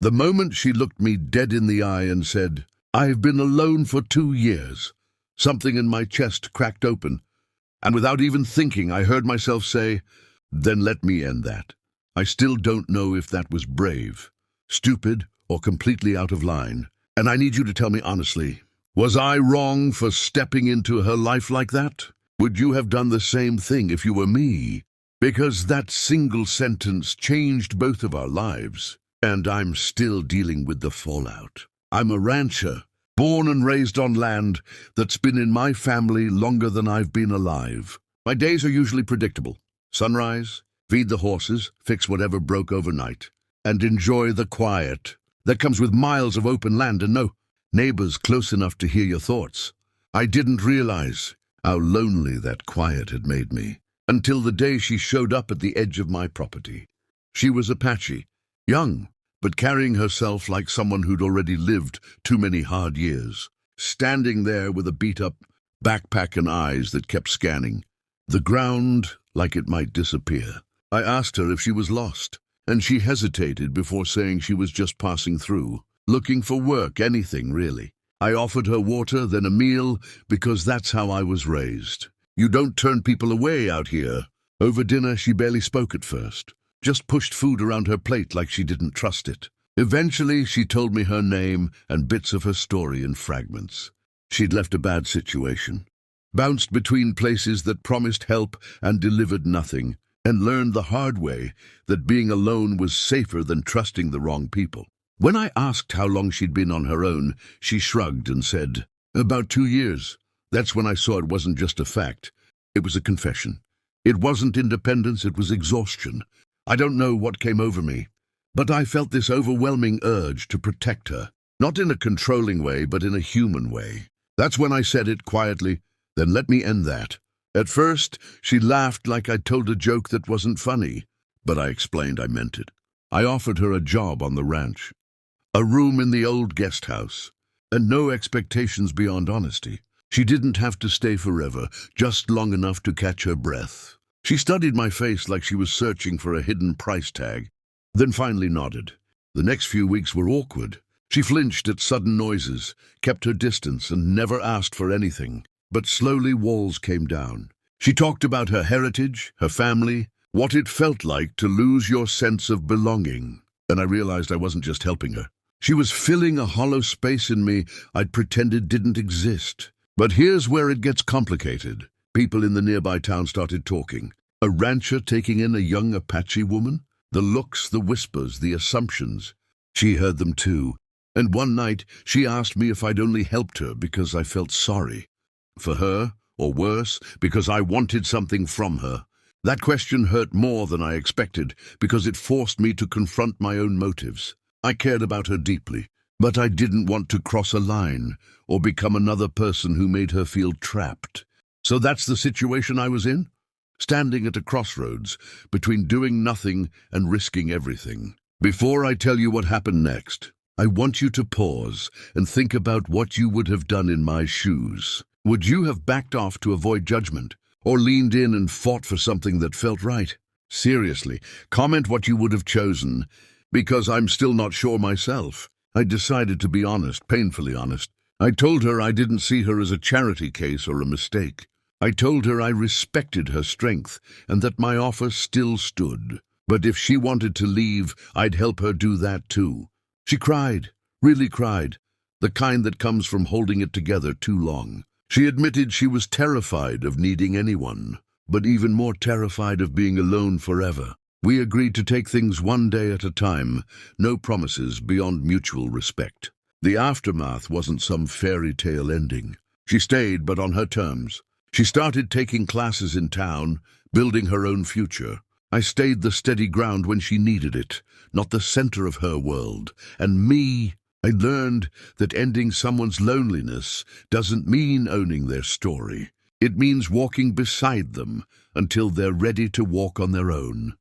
The moment she looked me dead in the eye and said, "I've been alone for 2 years," something in my chest cracked open, and without even thinking, I heard myself say, "Then let me end that." I still don't know if that was brave, stupid, or completely out of line. And I need you to tell me honestly, was I wrong for stepping into her life like that? Would you have done the same thing if you were me? Because that single sentence changed both of our lives, and I'm still dealing with the fallout. I'm a rancher, born and raised on land that's been in my family longer than I've been alive. My days are usually predictable. Sunrise, feed the horses, fix whatever broke overnight, and enjoy the quiet that comes with miles of open land and no neighbors close enough to hear your thoughts. I didn't realize how lonely that quiet had made me until the day she showed up at the edge of my property. She was Apache, young, but carrying herself like someone who'd already lived too many hard years, standing there with a beat-up backpack and eyes that kept scanning the ground like it might disappear. I asked her if she was lost, and she hesitated before saying she was just passing through, looking for work, anything really. I offered her water, then a meal, because that's how I was raised. You don't turn people away out here. Over dinner, she barely spoke at first, just pushed food around her plate like she didn't trust it. Eventually, she told me her name and bits of her story in fragments. She'd left a bad situation, bounced between places that promised help and delivered nothing, and learned the hard way that being alone was safer than trusting the wrong people. When I asked how long she'd been on her own, she shrugged and said, "About 2 years. That's when I saw it wasn't just a fact. It was a confession. It wasn't independence, it was exhaustion. I don't know what came over me, but I felt this overwhelming urge to protect her. Not in a controlling way, but in a human way. That's when I said it quietly, "Then let me end that." At first, she laughed like I'd told a joke that wasn't funny, but I explained I meant it. I offered her a job on the ranch, a room in the old guest house, and no expectations beyond honesty. She didn't have to stay forever, just long enough to catch her breath. She studied my face like she was searching for a hidden price tag, then finally nodded. The next few weeks were awkward. She flinched at sudden noises, kept her distance, and never asked for anything. But slowly walls came down. She talked about her heritage, her family, what it felt like to lose your sense of belonging. And I realized I wasn't just helping her. She was filling a hollow space in me I'd pretended didn't exist. But here's where it gets complicated. People in the nearby town started talking. A rancher taking in a young Apache woman? The looks, the whispers, the assumptions. She heard them too. And one night, she asked me if I'd only helped her because I felt sorry for her, or worse, because I wanted something from her. That question hurt more than I expected, because it forced me to confront my own motives. I cared about her deeply, but I didn't want to cross a line, or become another person who made her feel trapped. So that's the situation I was in, standing at a crossroads, between doing nothing and risking everything. Before I tell you what happened next, I want you to pause and think about what you would have done in my shoes. Would you have backed off to avoid judgment, or leaned in and fought for something that felt right? Seriously, comment what you would have chosen, because I'm still not sure myself. I decided to be honest, painfully honest. I told her I didn't see her as a charity case or a mistake. I told her I respected her strength and that my offer still stood. But if she wanted to leave, I'd help her do that too. She cried, really cried, the kind that comes from holding it together too long. She admitted she was terrified of needing anyone, but even more terrified of being alone forever. We agreed to take things one day at a time, no promises beyond mutual respect. The aftermath wasn't some fairy tale ending. She stayed, but on her terms. She started taking classes in town, building her own future. I stayed the steady ground when she needed it, not the center of her world. And I learned that ending someone's loneliness doesn't mean owning their story. It means walking beside them until they're ready to walk on their own.